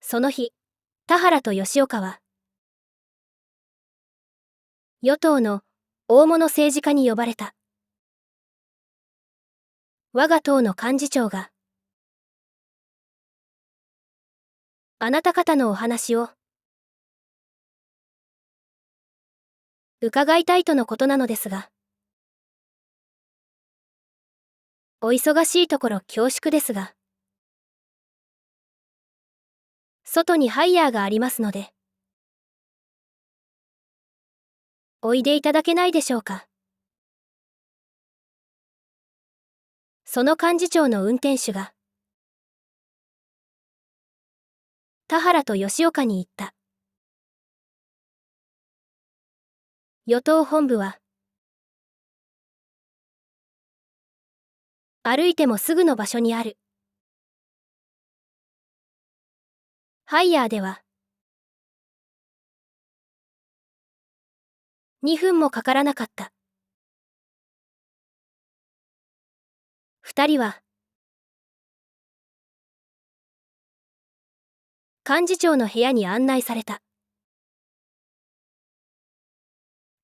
その日、田原と吉岡は、与党の大物政治家に呼ばれた。我が党の幹事長が、あなた方のお話を、伺いたいとのことなのですが、お忙しいところ恐縮ですが、外にハイヤーがありますので、おいでいただけないでしょうか。その幹事長の運転手が、田原と吉岡に言った。与党本部は、歩いてもすぐの場所にある。ハイヤーでは、2分もかからなかった。2人は、幹事長の部屋に案内された。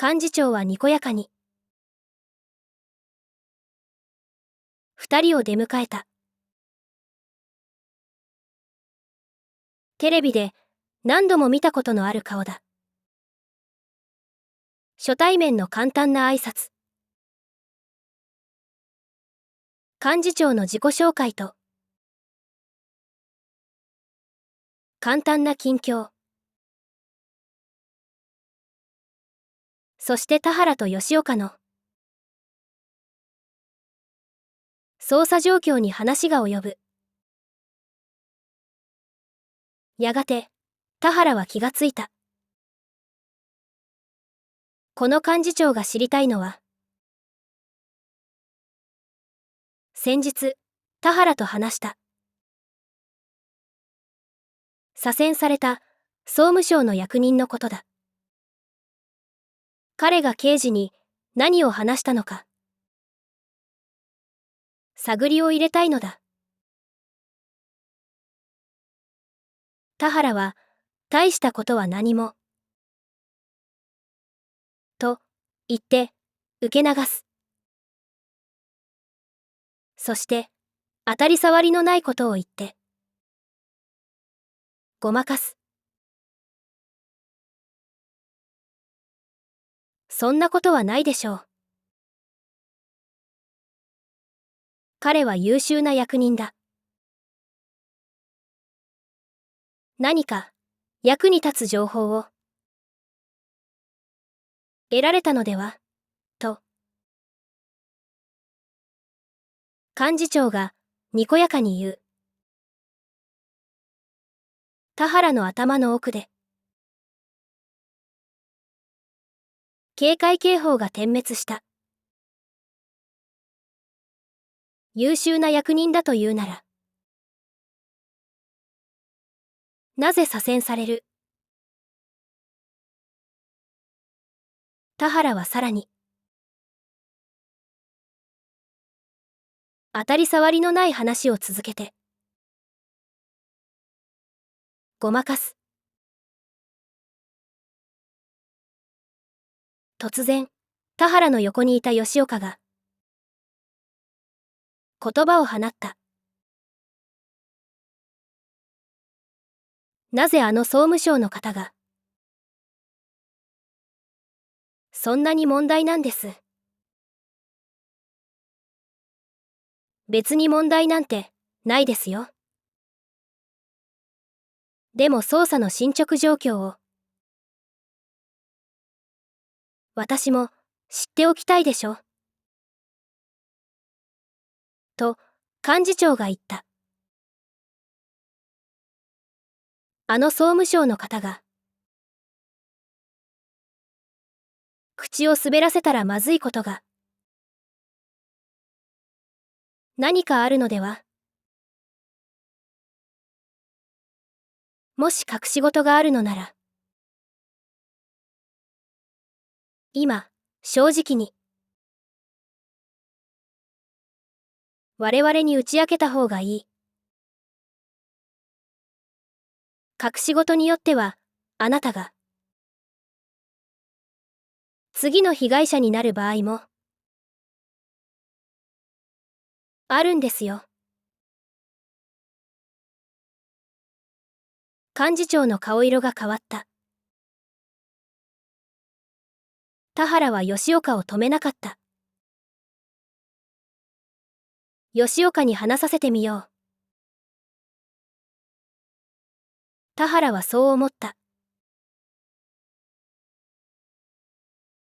幹事長はにこやかに、2人を出迎えた。テレビで何度も見たことのある顔だ。初対面の簡単な挨拶。幹事長の自己紹介と、簡単な近況。そして田原と吉岡の、捜査状況に話が及ぶ。やがて、田原は気がついた。この幹事長が知りたいのは、先日、田原と話した。左遷された総務省の役人のことだ。彼が刑事に何を話したのか、探りを入れたいのだ。田原は、大したことは何も、と言って受け流す。そして、当たり障りのないことを言って、ごまかす。そんなことはないでしょう。彼は優秀な役人だ。何か役に立つ情報を得られたのでは、と。幹事長がにこやかに言う。田原の頭の奥で、警戒警報が点滅した。優秀な役人だというなら、なぜ左遷される？田原はさらに、当たり障りのない話を続けて、ごまかす。突然、田原の横にいた吉岡が、言葉を放った。なぜあの総務省の方が、そんなに問題なんです。別に問題なんてないですよ。でも捜査の進捗状況を、私も知っておきたいでしょ。と、幹事長が言った。あの総務省の方が、口を滑らせたらまずいことが、何かあるのでは？もし隠し事があるのなら、今、正直に、我々に打ち明けた方がいい。隠し事によっては、あなたが次の被害者になる場合もあるんですよ。幹事長の顔色が変わった。田原は吉岡を止めなかった。吉岡に話させてみよう。田原はそう思った。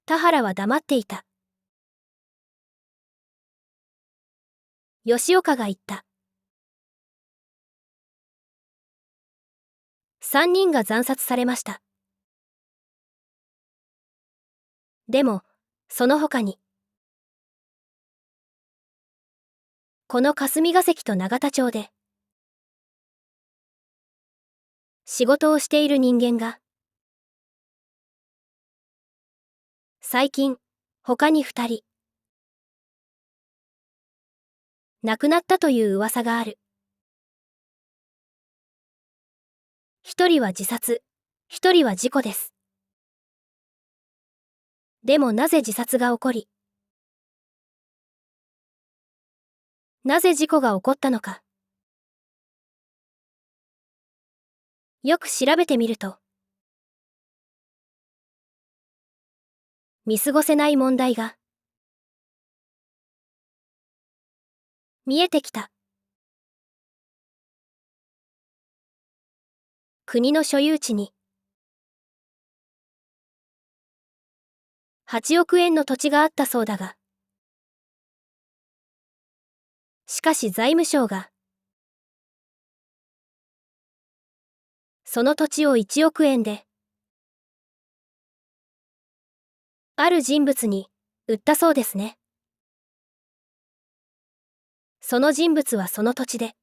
田原は黙っていた。吉岡が言った。3人が惨殺されました。でも、その他に、この霞が関と永田町で、仕事をしている人間が、最近、他に2人、亡くなったという噂がある。1人は自殺、1人は事故です。でもなぜ自殺が起こり、なぜ事故が起こったのか。よく調べてみると、見過ごせない問題が見えてきた。国の所有地に8億円の土地があったそうだが、しかし財務省がその土地を1億円である人物に売ったそうですね。その人物はその土地で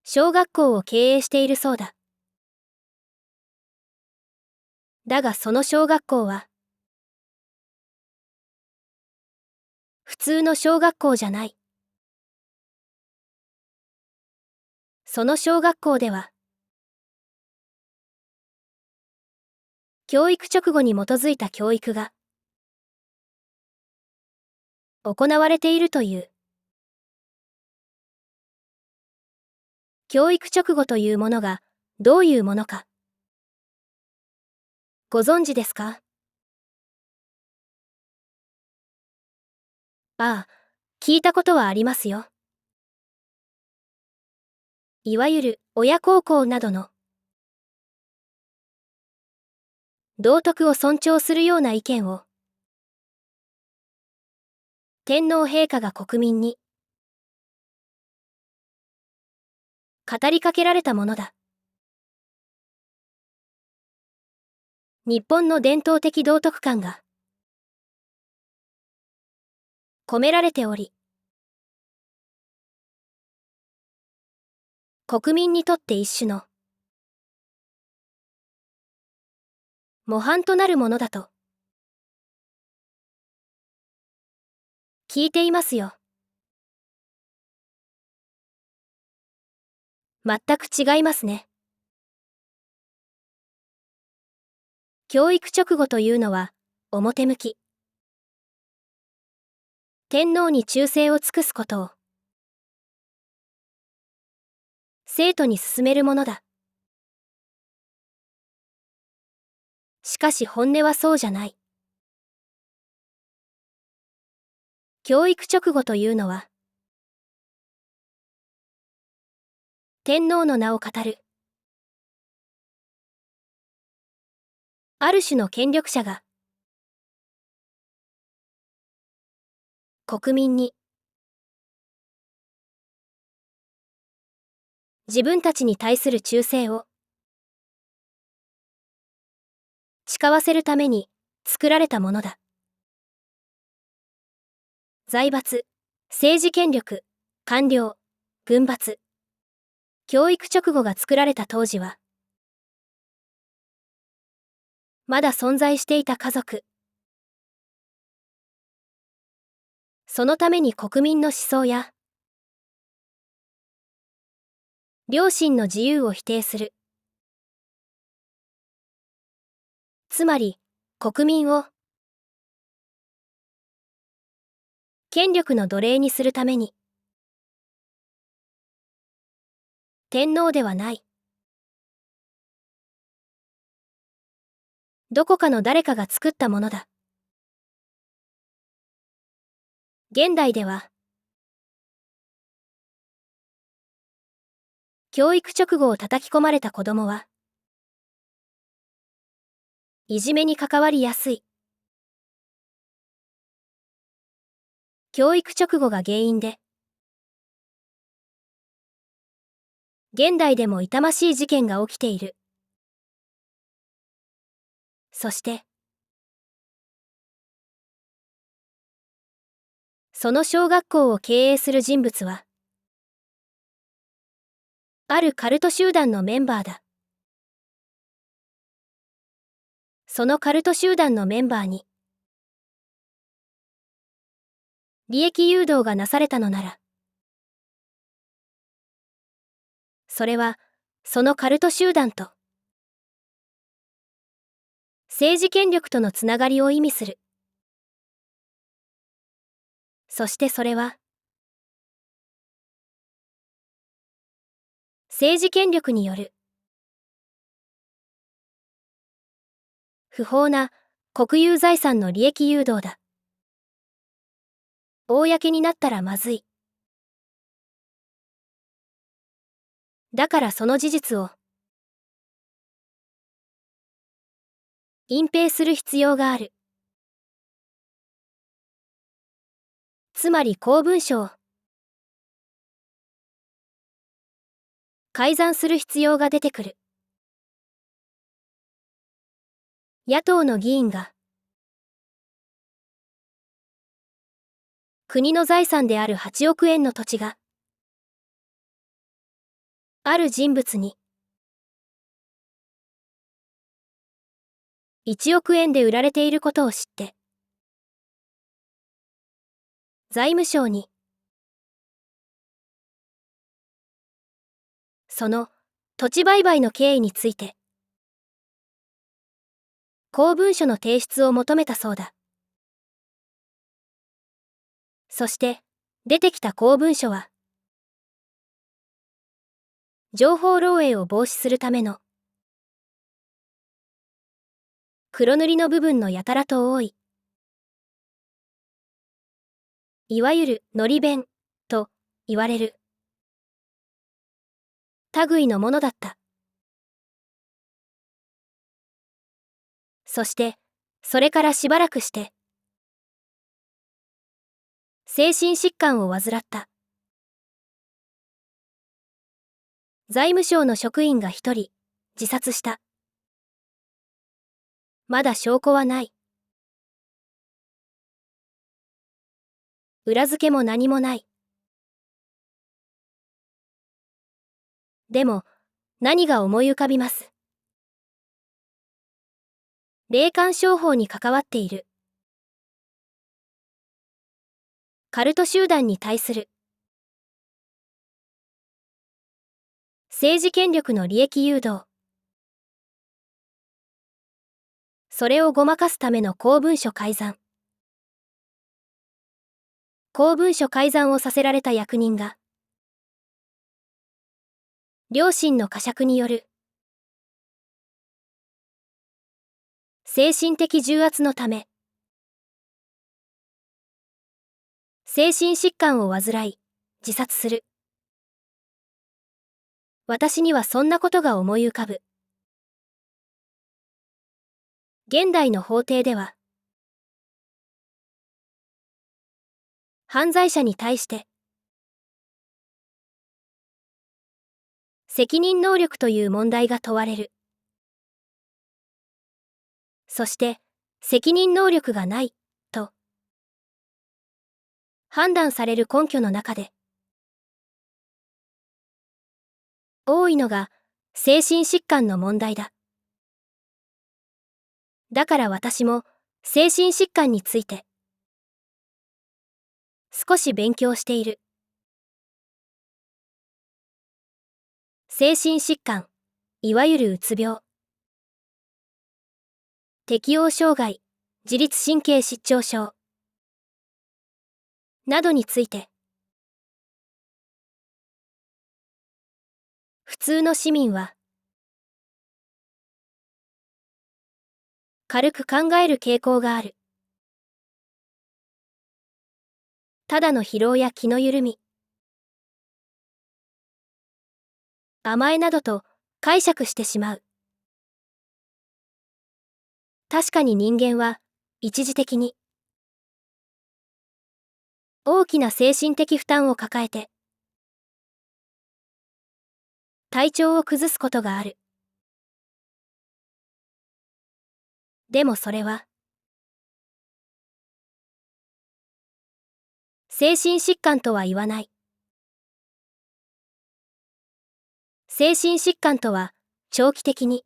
小学校を経営しているそうだ。だがその小学校は普通の小学校じゃない。その小学校では教育直後に基づいた教育が行われているという。教育直後というものがどういうものかご存知ですか？ああ、聞いたことはありますよ。いわゆる親孝行などの道徳を尊重するような意見を天皇陛下が国民に語りかけられたものだ。日本の伝統的道徳観が込められており、国民にとって一種の模範となるものだと聞いていますよ。全く違いますね。教育直後というのは表向き天皇に忠誠を尽くすことを生徒に勧めるものだ。しかし本音はそうじゃない。教育直後というのは天皇の名を語るある種の権力者が国民に自分たちに対する忠誠を誓わせるために作られたものだ。財閥、政治権力、官僚、軍閥、教育直後が作られた当時はまだ存在していた家族、そのために国民の思想や良心の自由を否定する。つまり、国民を権力の奴隷にするために、天皇ではない。どこかの誰かが作ったものだ。現代では、教育直後を叩き込まれた子供は、いじめに関わりやすい。教育直後が原因で、現代でも痛ましい事件が起きている。そして、その小学校を経営する人物は、あるカルト集団のメンバーだ。そのカルト集団のメンバーに、利益誘導がなされたのなら、それは、そのカルト集団と、政治権力とのつながりを意味する。そしてそれは、政治権力による、不法な国有財産の利益誘導だ。公になったらまずい。だからその事実を隠蔽する必要がある。つまり公文書を改ざんする必要が出てくる。野党の議員が国の財産である8億円の土地がある人物に1億円で売られていることを知って、財務省にその土地売買の経緯について公文書の提出を求めたそうだ。そして出てきた公文書は情報漏洩を防止するための黒塗りの部分のやたらと多い、いわゆるのり弁と言われる類のものだった。そしてそれからしばらくして精神疾患を患った。財務省の職員が一人自殺した。まだ証拠はない。裏付けも何もない。でも何が思い浮かびます。霊感商法に関わっているカルト集団に対する政治権力の利益誘導、それをごまかすための公文書改ざん。公文書改ざんをさせられた役人が良心の呵責による精神的重圧のため精神疾患を患い自殺する。私にはそんなことが思い浮かぶ。現代の法廷では犯罪者に対して責任能力という問題が問われる。そして責任能力がないと判断される根拠の中で多いのが精神疾患の問題だ。だから私も精神疾患について少し勉強している。精神疾患、いわゆるうつ病。適応障害、自律神経失調症などについて。普通の市民は軽く考える傾向がある。ただの疲労や気の緩み、甘えなどと解釈してしまう。確かに人間は一時的に大きな精神的負担を抱えて体調を崩すことがある。でもそれは精神疾患とは言わない。精神疾患とは長期的に、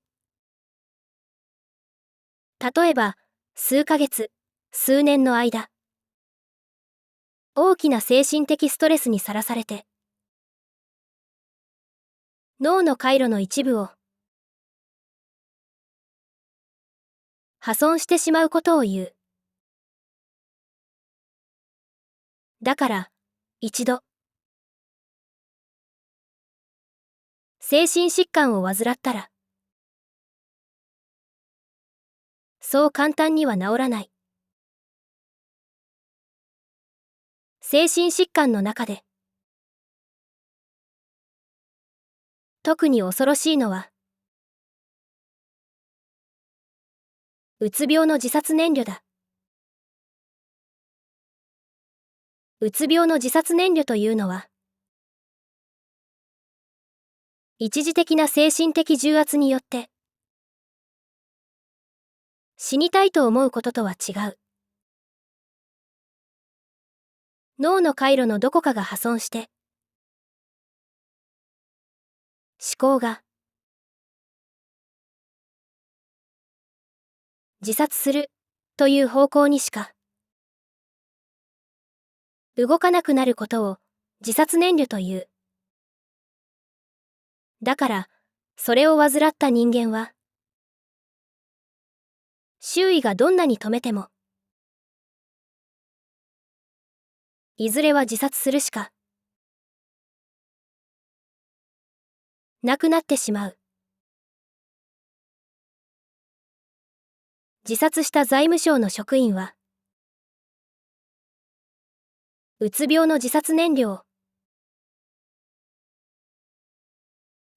例えば数ヶ月、数年の間、大きな精神的ストレスにさらされて脳の回路の一部を破損してしまうことを言う。だから一度精神疾患を患ったらそう簡単には治らない。精神疾患の中で特に恐ろしいのはうつ病の自殺燃料だ。うつ病の自殺燃料というのは一時的な精神的重圧によって死にたいと思うこととは違う。脳の回路のどこかが破損して思考が自殺するという方向にしか動かなくなることを自殺燃料という。だからそれを患った人間は周囲がどんなに止めてもいずれは自殺するしかなくなってしまう。自殺した財務省の職員はうつ病の自殺燃料を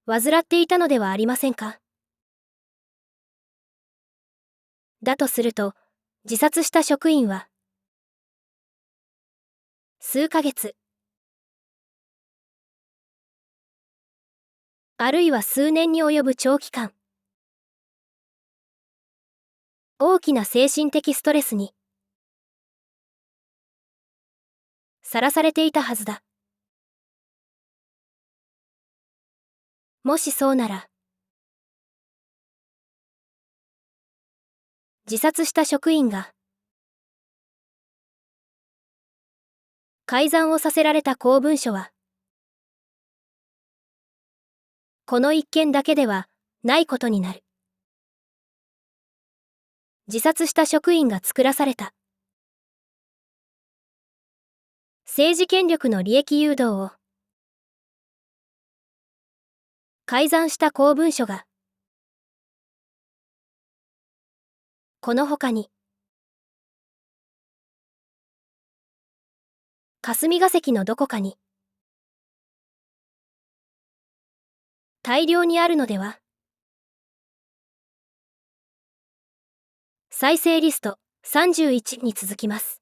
患っていたのではありませんか。だとすると自殺した職員は数ヶ月あるいは数年に及ぶ長期間大きな精神的ストレスにさらされていたはずだ。もしそうなら自殺した職員が改ざんをさせられた公文書はこの一件だけではないことになる。自殺した職員が作らされた政治権力の利益誘導を改ざんした公文書がこの他に霞が関のどこかに大量にあるのでは。再生リスト31に続きます。